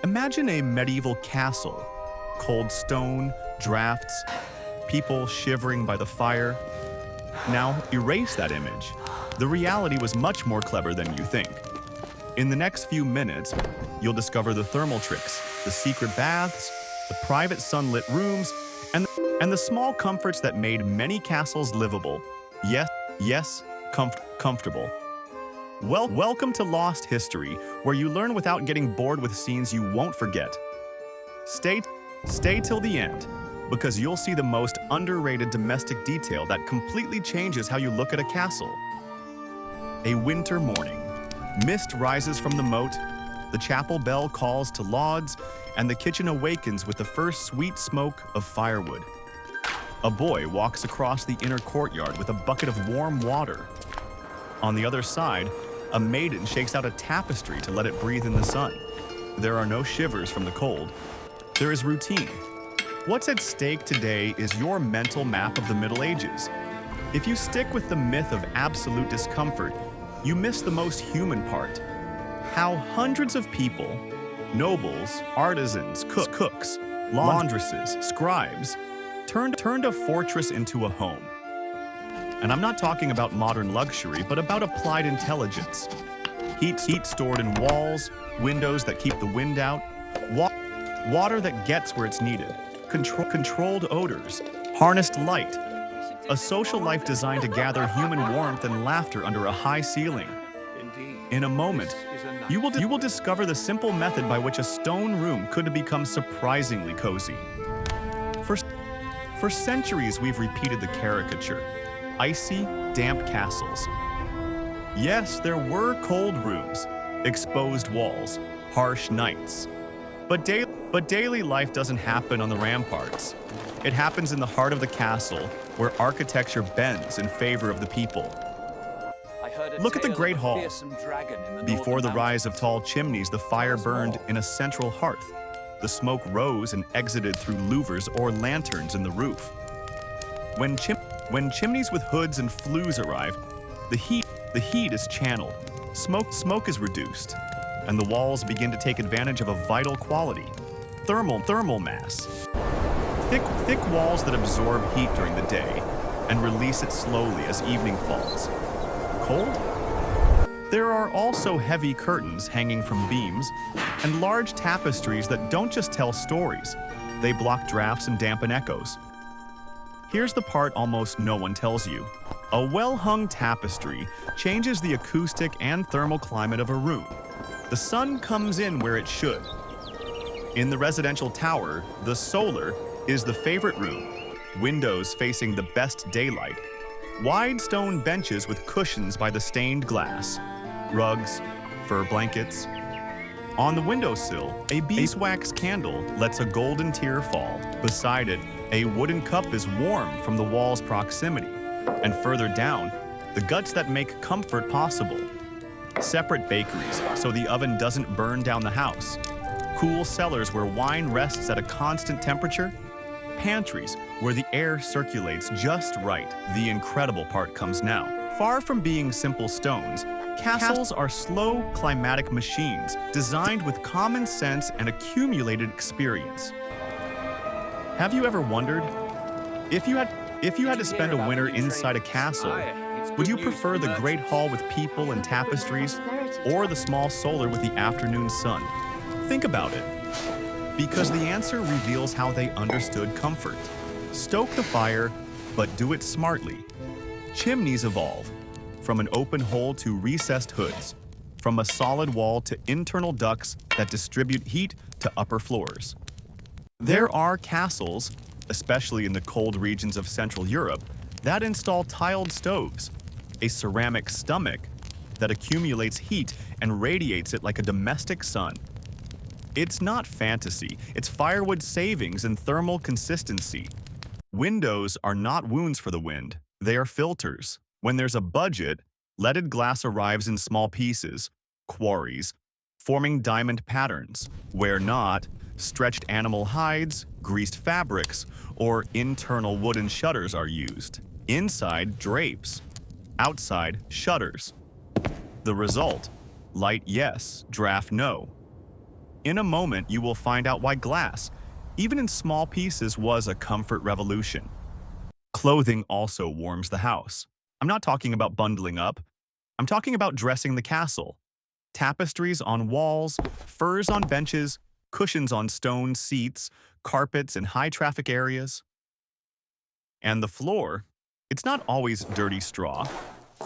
Imagine a medieval castle, cold stone, drafts, people shivering by the fire. Now, erase that image. The reality was much more clever than you think. In the next few minutes, you'll discover the thermal tricks, the secret baths, the private sunlit rooms, and the small comforts that made many castles livable. Yes, comfortable. Welcome to Lost History, where you learn without getting bored with scenes you won't forget. Stay till the end, because you'll see the most underrated domestic detail that completely changes how you look at a castle. A winter morning. Mist rises from the moat, the chapel bell calls to lauds, and the kitchen awakens with the first sweet smoke of firewood. A boy walks across the inner courtyard with a bucket of warm water. On the other side, a maiden shakes out a tapestry to let it breathe in the sun. There are no shivers from the cold. There is routine. What's at stake today is your mental map of the Middle Ages. If you stick with the myth of absolute discomfort, you miss the most human part. How hundreds of people, nobles, artisans, cooks, laundresses, scribes, turned a fortress into a home. And I'm not talking about modern luxury, but about applied intelligence. Heat stored in walls, windows that keep the wind out, water that gets where it's needed, controlled odors, harnessed light, a social life designed to gather human warmth and laughter under a high ceiling. In a moment, you will discover the simple method by which a stone room could become surprisingly cozy. For centuries, we've repeated the caricature. Icy, damp castles. Yes, there were cold rooms, exposed walls, harsh nights. But daily life doesn't happen on the ramparts. It happens in the heart of the castle, where architecture bends in favor of the people. Look at the Great Hall. Before the rise of tall chimneys, the fire burned in a central hearth. The smoke rose and exited through louvers or lanterns in the roof. When chimneys with hoods and flues arrive, the heat is channeled, smoke is reduced, and the walls begin to take advantage of a vital quality, thermal mass. Thick walls that absorb heat during the day and release it slowly as evening falls. Cold? There are also heavy curtains hanging from beams and large tapestries that don't just tell stories, they block drafts and dampen echoes. Here's the part almost no one tells you. A well-hung tapestry changes the acoustic and thermal climate of a room. The sun comes in where it should. In the residential tower, the solar is the favorite room, windows facing the best daylight, wide stone benches with cushions by the stained glass, rugs, fur blankets. On the windowsill, a beeswax candle lets a golden tear fall. Beside it, a wooden cup is warm from the wall's proximity. And further down, the guts that make comfort possible. Separate bakeries, so the oven doesn't burn down the house. Cool cellars where wine rests at a constant temperature. Pantries, where the air circulates just right. The incredible part comes now. Far from being simple stones, castles are slow, climatic machines designed with common sense and accumulated experience. Have you ever wondered, if you had to spend a winter inside a castle, would you prefer the great hall with people and tapestries, or the small solar with the afternoon sun? Think about it, because the answer reveals how they understood comfort. Stoke the fire, but do it smartly. Chimneys evolve, from an open hole to recessed hoods, from a solid wall to internal ducts that distribute heat to upper floors. There are castles, especially in the cold regions of Central Europe, that install tiled stoves, a ceramic stomach that accumulates heat and radiates it like a domestic sun. It's not fantasy, it's firewood savings and thermal consistency. Windows are not wounds for the wind, they are filters. When there's a budget, leaded glass arrives in small pieces, quarries, forming diamond patterns. Where not, stretched animal hides, greased fabrics, or internal wooden shutters are used. Inside, drapes. Outside, shutters. The result: light yes, draft no. In a moment, you will find out why glass, even in small pieces, was a comfort revolution. Clothing also warms the house. I'm not talking about bundling up. I'm talking about dressing the castle. Tapestries on walls, furs on benches, cushions on stone seats, carpets in high-traffic areas. And the floor, it's not always dirty straw.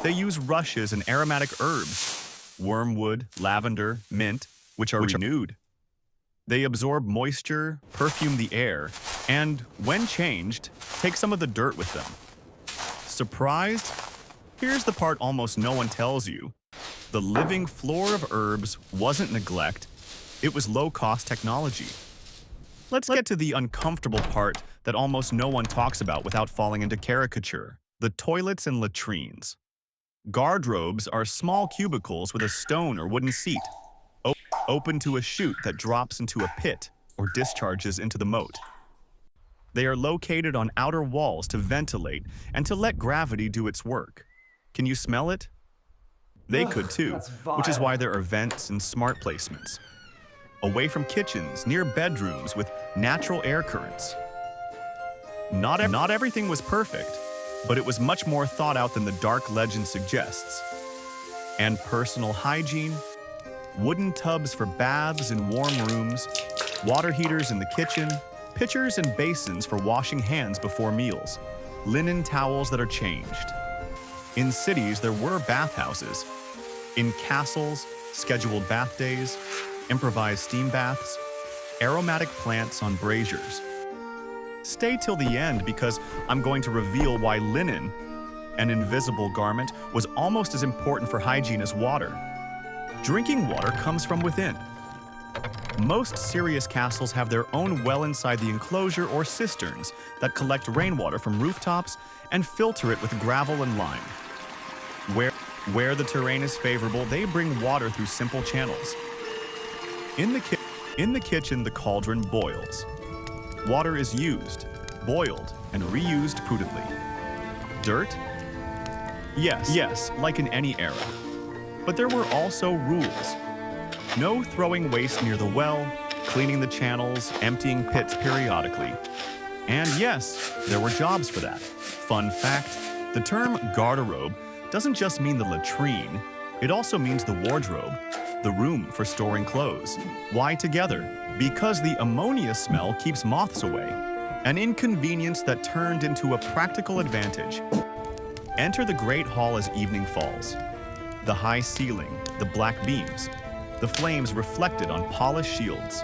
They use rushes and aromatic herbs, wormwood, lavender, mint, which are renewed. They absorb moisture, perfume the air, and, when changed, take some of the dirt with them. Surprised? Here's the part almost no one tells you. The living floor of herbs wasn't neglect, it was low-cost technology. Let's get to the uncomfortable part that almost no one talks about without falling into caricature: the toilets and latrines. Guardrobes are small cubicles with a stone or wooden seat, open to a chute that drops into a pit or discharges into the moat. They are located on outer walls to ventilate and to let gravity do its work. Can you smell it? They could too, which is why there are vents and smart placements. Away from kitchens, near bedrooms with natural air currents. Not everything was perfect, but it was much more thought out than the dark legend suggests. And personal hygiene? Wooden tubs for baths in warm rooms, water heaters in the kitchen, pitchers and basins for washing hands before meals, linen towels that are changed. In cities, there were bathhouses. In castles, scheduled bath days, improvised steam baths, aromatic plants on braziers. Stay till the end because I'm going to reveal why linen, an invisible garment, was almost as important for hygiene as water. Drinking water comes from within. Most serious castles have their own well inside the enclosure or cisterns that collect rainwater from rooftops and filter it with gravel and lime. Where the terrain is favorable, they bring water through simple channels. In the kitchen, the cauldron boils. Water is used, boiled, and reused prudently. Dirt? Yes, like in any era. But there were also rules. No throwing waste near the well, cleaning the channels, emptying pits periodically. And yes, there were jobs for that. Fun fact, the term garderobe doesn't just mean the latrine, it also means the wardrobe, the room for storing clothes. Why together? Because the ammonia smell keeps moths away, an inconvenience that turned into a practical advantage. Enter the great hall as evening falls. The high ceiling, the black beams, the flames reflected on polished shields.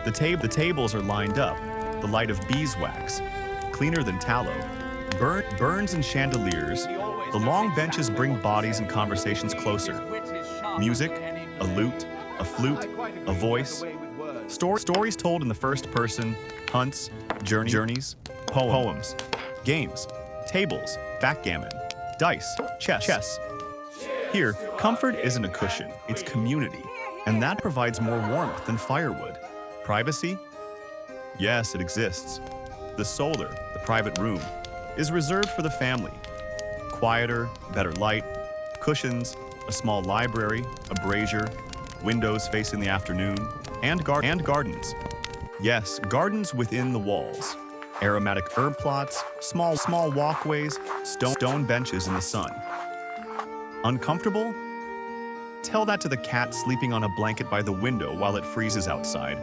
The tables are lined up, the light of beeswax, cleaner than tallow, burns and chandeliers. The long benches bring bodies and conversations closer. Music, a lute, a flute, a voice. Stories told in the first person, hunts, journeys, poems, games, tables, backgammon, dice, chess. Here, comfort isn't a cushion, it's community, and that provides more warmth than firewood. Privacy? Yes, it exists. The solar, the private room, is reserved for the family. Quieter, better light, cushions, a small library, a brazier, windows facing the afternoon, and gardens. Yes, gardens within the walls. Aromatic herb plots, small walkways, stone benches in the sun. Uncomfortable? Tell that to the cat sleeping on a blanket by the window while it freezes outside.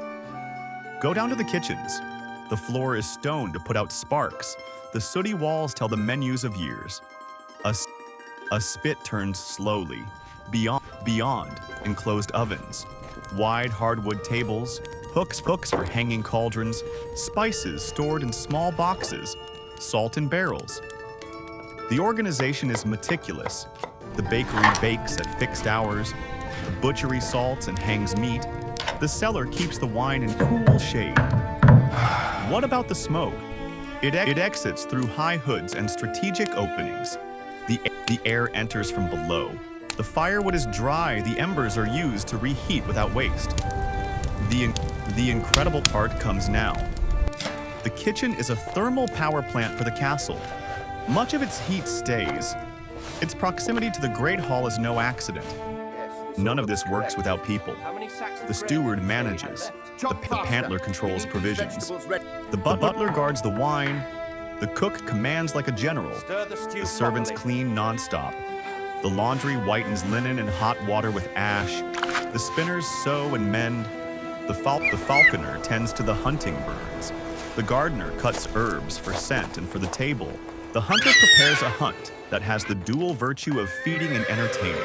Go down to the kitchens. The floor is stone to put out sparks. The sooty walls tell the menus of years. A spit turns slowly. Beyond, enclosed ovens. Wide hardwood tables, hooks for hanging cauldrons, spices stored in small boxes, salt in barrels. The organization is meticulous. The bakery bakes at fixed hours, the butchery salts and hangs meat, the cellar keeps the wine in cool shade. What about the smoke? It exits through high hoods and strategic openings. The air enters from below. The firewood is dry, the embers are used to reheat without waste. The incredible part comes now. The kitchen is a thermal power plant for the castle. Much of its heat stays. Its proximity to the Great Hall is no accident. None of this works without people. The steward manages. The pantler controls provisions. The butler guards the wine. The cook commands like a general. The servants clean non-stop. The laundry whitens linen in hot water with ash. The spinners sew and mend. The falconer tends to the hunting birds. The gardener cuts herbs for scent and for the table. The hunter prepares a hunt that has the dual virtue of feeding and entertaining.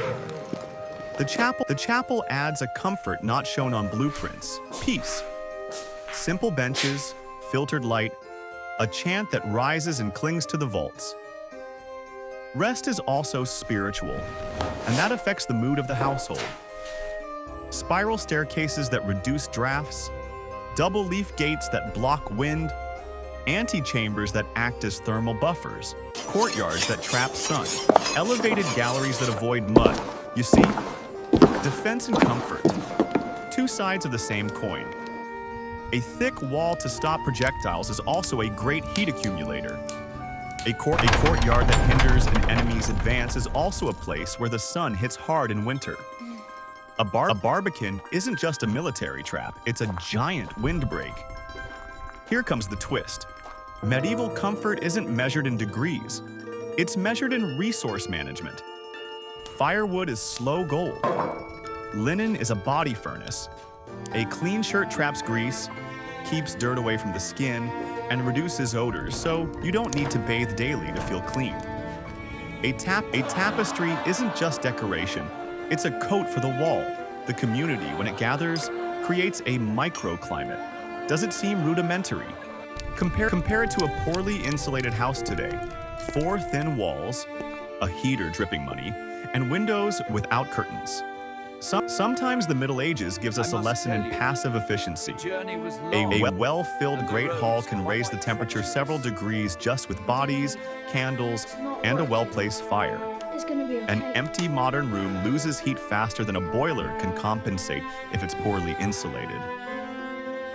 The chapel adds a comfort not shown on blueprints: peace. Simple benches, filtered light, a chant that rises and clings to the vaults. Rest is also spiritual, and that affects the mood of the household. Spiral staircases that reduce drafts, double leaf gates that block wind, antechambers that act as thermal buffers, courtyards that trap sun, elevated galleries that avoid mud. You see, defense and comfort, two sides of the same coin. A thick wall to stop projectiles is also a great heat accumulator. A courtyard that hinders an enemy's advance is also a place where the sun hits hard in winter. A barbican isn't just a military trap, it's a giant windbreak. Here comes the twist. Medieval comfort isn't measured in degrees. It's measured in resource management. Firewood is slow gold. Linen is a body furnace. A clean shirt traps grease, keeps dirt away from the skin, and reduces odors, so you don't need to bathe daily to feel clean. A tapestry isn't just decoration. It's a coat for the wall. The community, when it gathers, creates a microclimate. Does it seem rudimentary? Compare it to a poorly insulated house today. 4 thin walls, a heater dripping money, and windows without curtains. Sometimes the Middle Ages gives us a lesson in passive efficiency. A well-filled great hall can raise the temperature several degrees just with bodies, candles, and a well-placed fire. An empty modern room loses heat faster than a boiler can compensate if it's poorly insulated.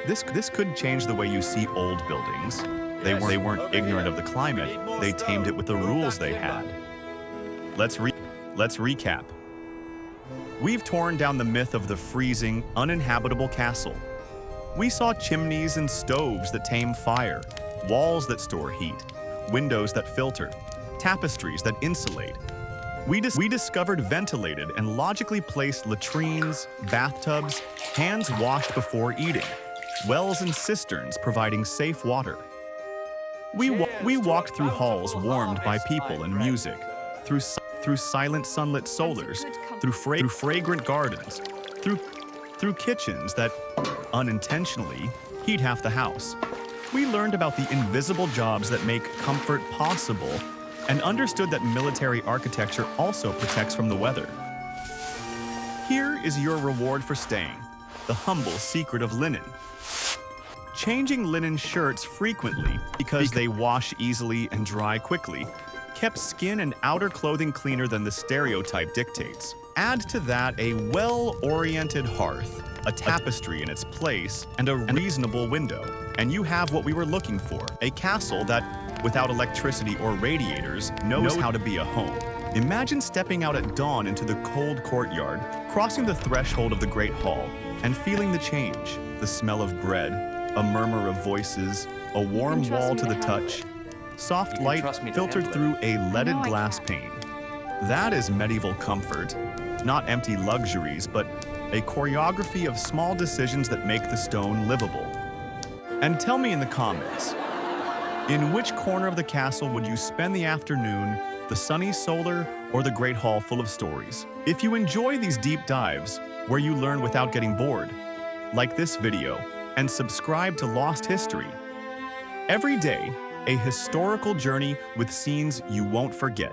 This could change the way you see old buildings. They weren't ignorant of the climate. They tamed it with the rules they had. Let's recap. We've torn down the myth of the freezing, uninhabitable castle. We saw chimneys and stoves that tame fire, walls that store heat, windows that filter, tapestries that insulate. We discovered ventilated and logically placed latrines, bathtubs, hands washed before eating, wells and cisterns providing safe water. We walked through halls warmed by people and music, through silent sunlit solars, through fragrant gardens, through kitchens that, unintentionally, heat half the house. We learned about the invisible jobs that make comfort possible and understood that military architecture also protects from the weather. Here is your reward for staying, the humble secret of linen. Changing linen shirts frequently because they wash easily and dry quickly kept skin and outer clothing cleaner than the stereotype dictates. Add to that a well-oriented hearth, a tapestry in its place, and a reasonable window, and you have what we were looking for, a castle that, without electricity or radiators, knows how to be a home. Imagine stepping out at dawn into the cold courtyard, crossing the threshold of the Great Hall, and feeling the change, the smell of bread, a murmur of voices, a warm wall to the touch, soft light filtered through a leaded glass pane. That is medieval comfort, not empty luxuries, but a choreography of small decisions that make the stone livable. And tell me in the comments, in which corner of the castle would you spend the afternoon, the sunny solar or the Great Hall full of stories? If you enjoy these deep dives, where you learn without getting bored, like this video and subscribe to Lost History. Every day, a historical journey with scenes you won't forget.